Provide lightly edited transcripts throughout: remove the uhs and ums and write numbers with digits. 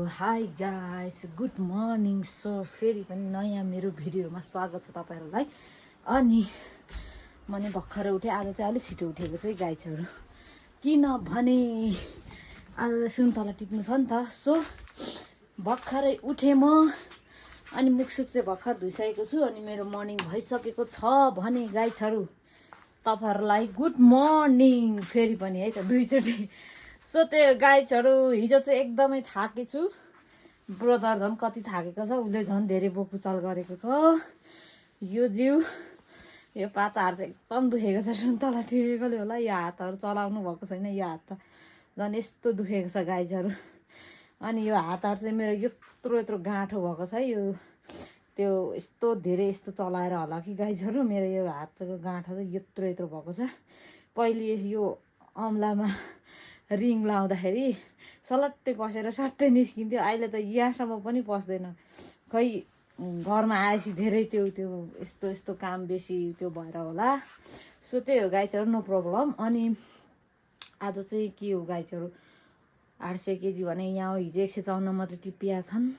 High guys good morning. So फेरि पनि नयाँ मेरो भिडियोमा स्वागत छ तपाईँहरूलाई। अनि म नि भर्खरै उठेँ। आज चाहिँ अलिक छिटो उठेको चाहिँ गाइसहरू, किनभने आज सुन्तला टिप्नु छ नि त। सो भर्खरै उठेँ म, अनि मुखसुख चाहिँ भर्खर धुइसकेको छु। अनि मेरो मर्निङ भइसकेको छ भने गाइसहरू तपाईँहरूलाई गुड मर्निङ फेरि पनि है त दुईचोटि। सो त्यो गाइजहरू हिजो चाहिँ एकदमै थाकेछु। ब्रदर झन् कति थाकेको छ, उसले झन् धेरै बोकुचाल गरेको छ। यो जिउ यो पाताहरू चाहिँ एकदम दुखेको छ। सुन्तला टिपेकोले होला, यो हातहरू चलाउनु भएको छैन। यो हात त झन् यस्तो दुखेको छ गाइजहरू। अनि यो हातहरू चाहिँ मेरो यत्रो यत्रो गाँठो भएको छ। यो त्यो यस्तो धेरै यस्तो चलाएर होला कि गाइजहरू, मेरो यो हातको गाँठो चाहिँ यत्रो यत्रो भएको छ। पहिले यो औँलामा रिङ लाउँदाखेरि सलट्टै पसेर सट्टै निस्किन्थ्यो, अहिले त यहाँसम्म पनि पस्दैन। खै घरमा आएपछि धेरै त्यो यस्तो यस्तो काम बेसी त्यो भएर होला। सो त्यही हो गाइजहरू, नो प्रब्लम। अनि आज चाहिँ के हो गाइजहरू, 800 केजी भने यहाँ हिजो 154 मात्रै टिपिया छन्।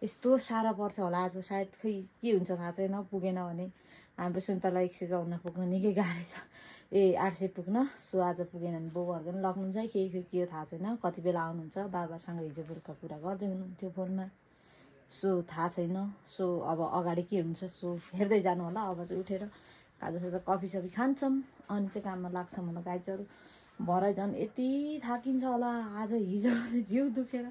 यस्तो साह्रो पर्छ होला आज, सायद खै के हुन्छ थाहा छैन। पुगेन भने हाम्रो सुन्तला 154 पुग्न निकै गाह्रो छ। 800 पुग्न। सो आज पुगेन भने बाउहरूको पनि लग्नुहुन्छ के हो थाहा छैन। कति बेला आउनुहुन्छ, बाबासँग हिजो बेलुका कुरा गर्दै हुनुहुन्थ्यो फोनमा। सो थाहा छैन। सो अब अगाडि के हुन्छ सो हेर्दै जानु होला। अब चाहिँ उठेर खाजासाजा कफी खान्छौँ, अनि चाहिँ काममा लाग्छौँ होला गाइजहरू। भरे झन् यति थाकिन्छ होला आज, हिजो जिउ दुखेर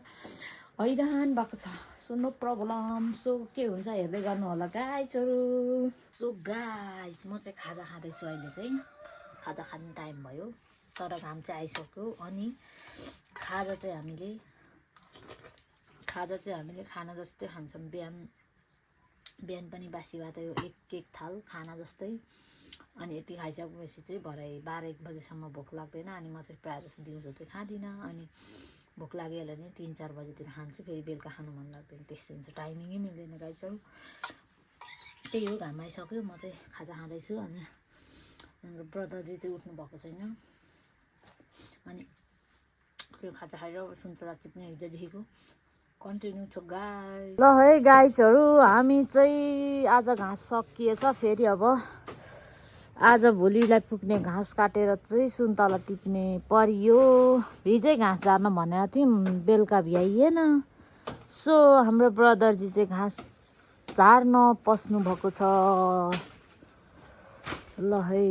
हैरान भएको छ। So no problem. सो के हुन्छ हेर्दै गर्नु होला गाइजहरू। सो गाइज म चाहिँ खाजा खाँदैछु। अहिले चाहिँ खाजा खाने टाइम भयो, तर घाम चाहिँ आइसक्यो। अनि खाजा चाहिँ हामीले खाना जस्तै खान्छौँ। बिहान पनि बासी भात यो एक थाल खाना जस्तै। अनि यति खाइसकेपछि चाहिँ भरे 12-1 बजीसम्म भोक लाग्दैन। अनि म चाहिँ प्रायः जस्तो दिउँसो चाहिँ खाँदिनँ। अनि भोक लागिहाल्यो भने 3-4 बजीतिर खान्छु। फेरि बेलुका खानु मन लाग्दैन, त्यस्तो हुन्छ, टाइमिङै मिल्दैन गाइजहरू। त्यही हो, घाम आइसक्यो, म चाहिँ खाजा खाँदैछु। अनि हाम्रो ब्रदरजी चाहिँ उठ्नु भएको छैन। अनि त्यो खाजा खाएर सुन्तला टिप्ने हिजोदेखिको कन्टिन्यू छ गाई। ल है गाइजहरू, हामी चाहिँ आज घाँस सकिएछ। फेरि अब आज भोलिलाई पुग्ने घाँस काटेर चाहिँ सुन्तला टिप्ने परियो। हिजै घाँस झार्न भनेको थियौँ, बेलुका भ्याइएन। सो हाम्रो ब्रदरजी चाहिँ घाँस झार्न पस्नु भएको छ। ल है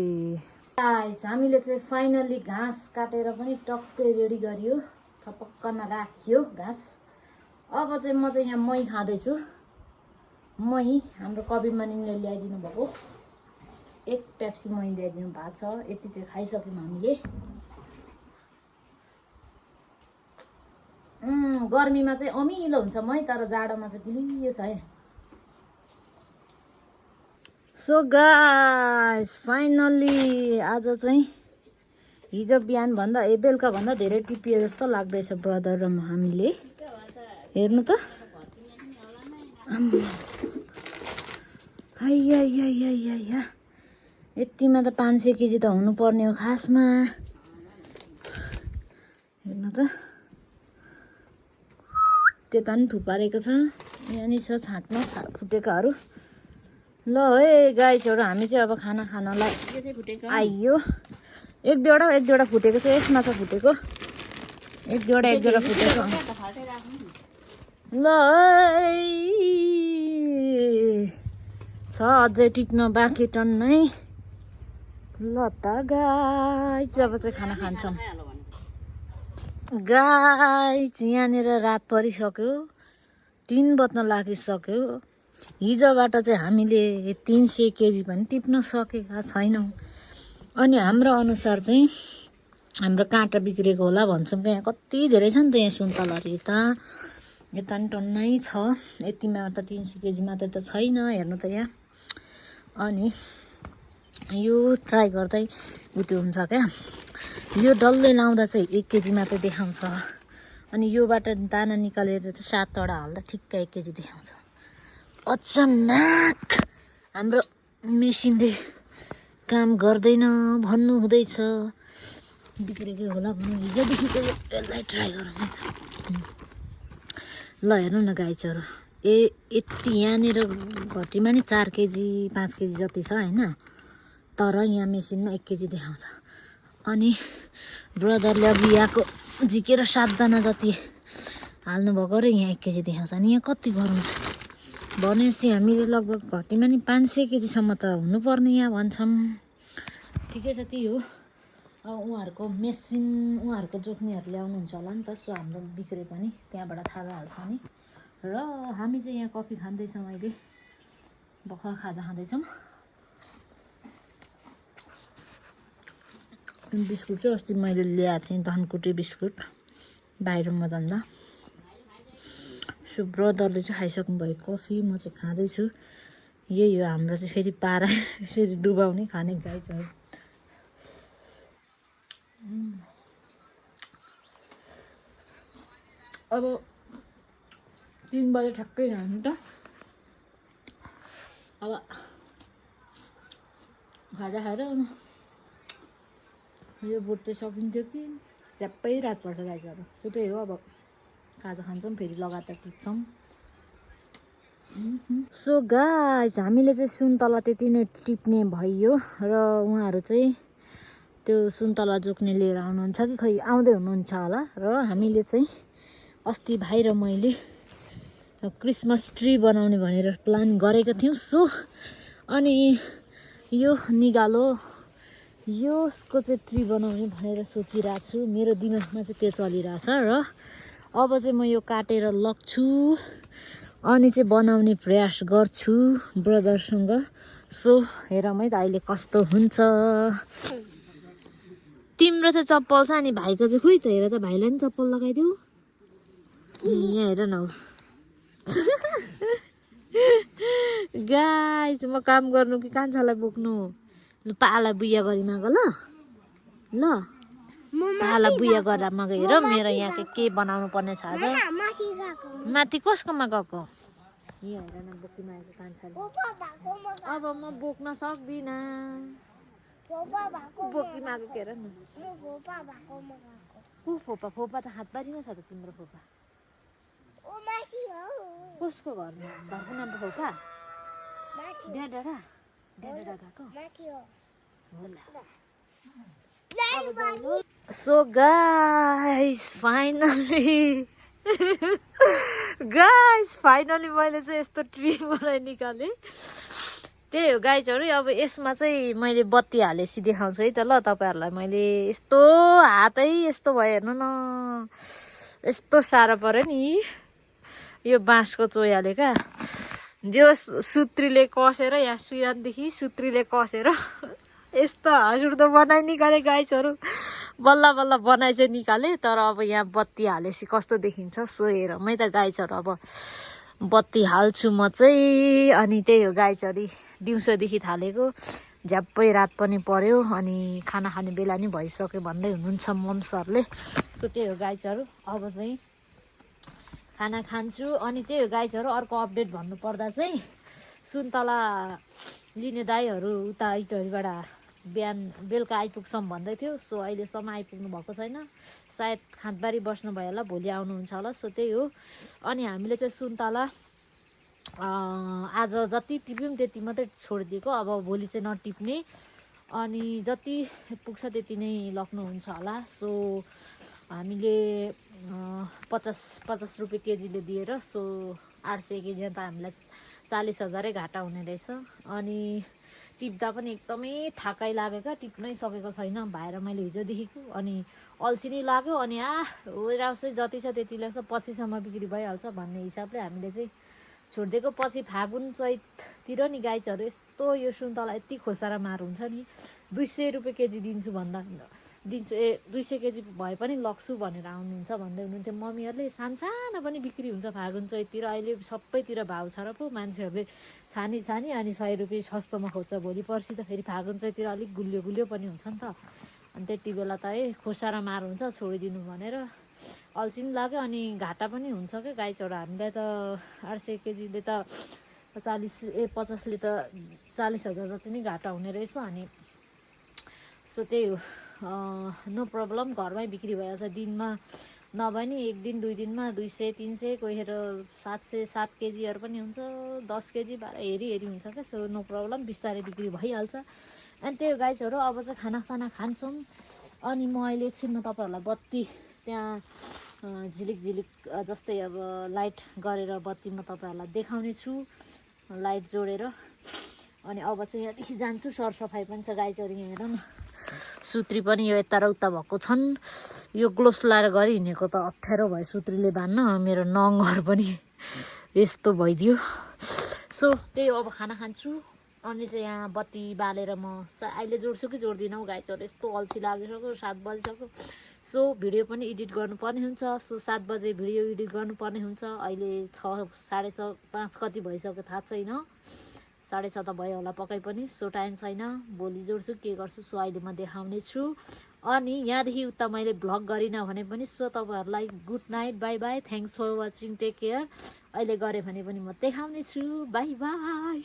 गाइस, हामीले चाहिँ फाइनल्ली घाँस काटेर पनि टक्कै रेडी गरियो, थपक्कन राखियो घाँस। अब चाहिँ म चाहिँ यहाँ मही खाँदैछु। मही हाम्रो कवि मनिङले ल्याइदिनु भएको 1 पेप्सी मही ल्याइदिनु भएको छ। यति चाहिँ खाइसक्यौँ हामीले। गर्मीमा चाहिँ अमिलो हुन्छ मही, तर जाडोमा चाहिँ गुलियो छ है। सो गाइस फाइनल्ली आज चाहिँ हिजो बिहानभन्दा बेलुका भन्दा धेरै टिपिए जस्तो लाग्दैछ ब्रदर र हामीले। हेर्नु त, यतिमा त 500 केजी त हुनुपर्ने हो खासमा। हेर्नु त, त्यता पनि थुपारेको छ, यहाँनिर छ छाँट्न फुटेकाहरू। ल है गाइजहरू, हामी चाहिँ अब खाना खानलाई आइयो। एक दुईवटा फुटेको छ, यसमा छ फुटेको एक दुईवटा फुटेको। ल छ अझै टिप्न बाँकी टन्नै। ल त गाइज अब चाहिँ खाना खान्छौँ। गाइज यहाँनिर रात परिसक्यो, 3 बज्न लागिसक्यो। हिजोबाट चाहिँ हामीले 300 केजी पनि टिप्न सकेका छैनौँ। अनि हाम्रो अनुसार चाहिँ हाम्रो काँटा बिग्रेको होला भन्छौँ। यहाँ कति धेरै छ नि त यहाँ सुन्तलाहरू। यता नि टन्नै छ, यतिमा त 300 केजी मात्रै त छैन। हेर्नु त यहाँ। अनि यो ट्राई गर्दै उत्यो हुन्छ क्या, यो डल्लै लाउँदा चाहिँ 1 केजी मात्रै देखाउँछ। अनि योबाट दाना निकालेर चाहिँ 7वटा हाल्दा ठिक्क 1 केजी देखाउँछ। अचानक हाम्रो मेसिनले काम गर्दैन भन्नु हुँदैछ। बिग्रेकै होला भनौँ, हिजोदेखिको यसलाई ट्राई गरौँ है त। ल हेर्नु न गाई चरो यति यहाँनिर घटीमा नि 4 केजी 5 केजी जति छ होइन, तर यहाँ मेसिनमा 1 केजी देखाउँछ। अनि ब्रदरले अघि यहाँको झिकेर 7 दाना जति हाल्नुभएको र यहाँ 1 केजी देखाउँछ। अनि यहाँ कति गरौँ छ भनेपछि हामीले लगभग घटीमा नि 500 केजीसम्म त हुनुपर्ने यहाँ भन्छौँ। ठिकै छ, त्यही हो। अब उहाँहरूको मेसिन उहाँहरूको जोख्नेहरूले आउनुहुन्छ होला नि त, सो हाम्रो बिग्रे पनि त्यहाँबाट थाहा भइहाल्छ नि। र हामी चाहिँ यहाँ कफी खाँदैछौँ, अहिले भर्खर खाजा खाँदैछौँ। बिस्कुट चाहिँ अस्ति मैले ल्याएको थिएँ, धनकुटे बिस्कुट बाहिरमा जाँदा। सो ब्रदरले चाहिँ खाइसक्नु भयो कफी, म चाहिँ खाँदैछु। यही हो हाम्रो चाहिँ फेरि पारा यसरी डुबाउने खाने गाई छ। अब 3 बजे ठ्याक्कै जानु त। अब खाजा खाएर यो बोट चाहिँ सकिन्थ्यो कि झ्याप्पै रात पर्छ गाई छ। अब त्यही हो, अब खाजा खान्छौँ फेरि लगातार टिप्छौँ। सो गाइस, हामीले चाहिँ सुन्तला त्यति नै टिप्ने भयो र उहाँहरू चाहिँ त्यो सुन्तला जोख्ने लिएर आउनुहुन्छ कि खै आउँदै हुनुहुन्छ होला। र हामीले चाहिँ अस्ति भाइ र मैले क्रिसमस ट्री बनाउने भनेर प्लान गरेको थियौँ। सो अनि यो निगालो यसको चाहिँ ट्री बनाउने भनेर सोचिरहेको छु। मेरो दिमागमा चाहिँ त्यो चलिरहेछ र अब चाहिँ म यो काटेर लग्छु अनि चाहिँ बनाउने प्रयास गर्छु ब्रदरसँग। सो हेरौँ है त अहिले कस्तो हुन्छ। तिम्रो चाहिँ चप्पल छ अनि भाइको चाहिँ खोइ त, हेर त भाइलाई पनि चप्पल लगाइदेऊ। यहाँ हेर न गाइस, म काम गर्नु कि कान्छालाई बोक्नु? पालाई बुया गरी माग ल ल पालाई बुया गरेर माग। हेर मेरो यहाँ के बनाउनु पर्ने छ आज। माथि कसकोमा गएको? यहाँ हेर न बोकिमागेको कान्छाले। अब म बोक्न सक्दिनँ, बोकिमागेको हेर न। को फोपा? फोपा त हातबारीमा छ त तिम्रो फोपा। कसको घरमा? धर्कुना फोपा? डेडा गएको होला। सो गाइस फाइनली मैले चाहिँ यस्तो ट्री बनाइ निकालेँ। त्यही हो गाइजहरू। अब यसमा चाहिँ मैले बत्ती हालेपछि देखाउँछु है त ल तपाईँहरूलाई। मैले यस्तो हातै यस्तो भयो हेर्नु न, यस्तो साह्रो पऱ्यो नि यो बाँसको चोयाले क्या। जो सुत्रीले कसेर यहाँ सुइरानदेखि सुत्रीले कसेर यस्तो हाँसउठ्दो बनाइ निकाले गाइजहरू। बल्ल बल्ल बनाइ चाहिँ निकालेँ, तर अब यहाँ बत्ती हालेपछि कस्तो देखिन्छ सो हेरौँ है त गाइजहरू। अब बत्ती हाल्छु म चाहिँ। अनि त्यही हो गाइजहरू, दिउँसोदेखि थालेको झ्याप्पै रात पनि पर्यो अनि खाना खाने बेला नि भइसक्यो भन्दै हुनुहुन्छ मम सरले। सो त्यही हो गाइजहरू, अब चाहिँ खाना खान्छु। अनि त्यही हो गाइजहरू, अर्को अपडेट भन्नुपर्दा चाहिँ सुन्तला लिने दाईहरू उता इटहरीबाट बिहान बेलुका आइपुग्छौँ भन्दै थियो। सो अहिलेसम्म आइपुग्नु भएको छैन, सायद खाँदबारी बस्नुभयो होला, भोलि आउनुहुन्छ होला। सो त्यही हो। अनि हामीले चाहिँ सुन्तला आज जति टिप्यौँ त्यति मात्रै छोडिदिएको, अब भोलि चाहिँ नटिप्ने। अनि जति पुग्छ त्यति नै लग्नुहुन्छ होला। सो हामीले 50 रुपियाँ केजीले दिएर सो 800 केजी त हामीलाई 40,000 घाटा हुने रहेछ। अनि टिप्दा पनि एकदमै थाकै लाग्यो क्या, टिप्नै सकेको छैन भाएर मैले हिजोदेखिको। अनि अल्छी नै लाग्यो। अनि ओइराउँछ जति छ त्यति लाग्छ, पछिसम्म बिक्री भइहाल्छ भन्ने हिसाबले हामीले चाहिँ छोडिदिएको। पछि फागुन चैततिर नि गाइजहरू यस्तो यो सुन्तला यति खोसारा मार हुन्छ नि, 200 रुपियाँ केजी दिन्छु 200 केजी भए पनि लग्छु भनेर आउनुहुन्छ भन्दै हुनुहुन्थ्यो मम्मीहरूले। सानसानो पनि बिक्री हुन्छ फागुन चैततिर। अहिले सबैतिर भाउ छ र पो मान्छेहरूले छानी अनि 100 रुपियाँ सस्तोमा खोज्छ। भोलि पर्सि त फेरि फागुन चैततिर अलिक गुलियो पनि हुन्छ नि त। अनि त्यति बेला त खोसारा मार हुन्छ, छोडिदिनु भनेर अल्छी पनि लाग्यो अनि घाटा पनि हुन्छ क्या गाइजहरू। हामीलाई त 800 केजीले त 50ले त 40,000 जति नै घाटा हुने रहेछ। अनि सो त्यही हो, नो प्रब्लम, घरमै बिक्री भइहाल्छ। दिनमा नभए नि एक दिन 2 दिनमा 200 300 कोहीखेर 700 7 केजीहरू पनि हुन्छ 10 केजी 12 हेरी हुन्छ क्या। सो नो प्रब्लम, बिस्तारै बिक्री भइहाल्छ। अनि त्यो गाइजहरू अब चाहिँ खानासाना खान्छौँ। अनि म अहिले एकछिनमा तपाईँहरूलाई बत्ती त्यहाँ झिलिक झिलिक जस्तै अब लाइट गरेर बत्ती म तपाईँहरूलाई देखाउने छु, लाइट जोडेर। अनि अब चाहिँ यहाँदेखि जान्छु, सरसफाइ पनि छ गाइजहरू। यहाँ हेर न, सुत्री पनि यो यता र उता भएको छन्। यो ग्लोभ्स लाएर गरी हिँडेको त अप्ठ्यारो भयो सुत्रीले बाँध्न, मेरो नङहरू पनि यस्तो भइदियो। सो त्यही हो, अब खाना खान्छु। अनि चाहिँ यहाँ बत्ती बालेर म अहिले जोड्छु कि जोड्दिनँ हौ गाइजहरू, यस्तो अल्छी लागिसक्यो, 7 बजिसक्यो। सो भिडियो पनि एडिट गर्नुपर्ने हुन्छ। सो 7 बजे भिडियो एडिट गर्नुपर्ने हुन्छ। अहिले 6 साढे 6 5 कति भइसक्यो थाहा छैन, 6:30 त भयो होला पक्कै पनि। सो टाइम छैन, भोलि जोड्छु के गर्छु, सो अहिले म देखाउने छु। अनि यहाँदेखि उता मैले भ्लग गरिनँ भने पनि सो तपाईँहरूलाई good night, bye bye, thanks for watching, take care. अहिले गरेँ भने पनि म देखाउने छु, बाई बाई।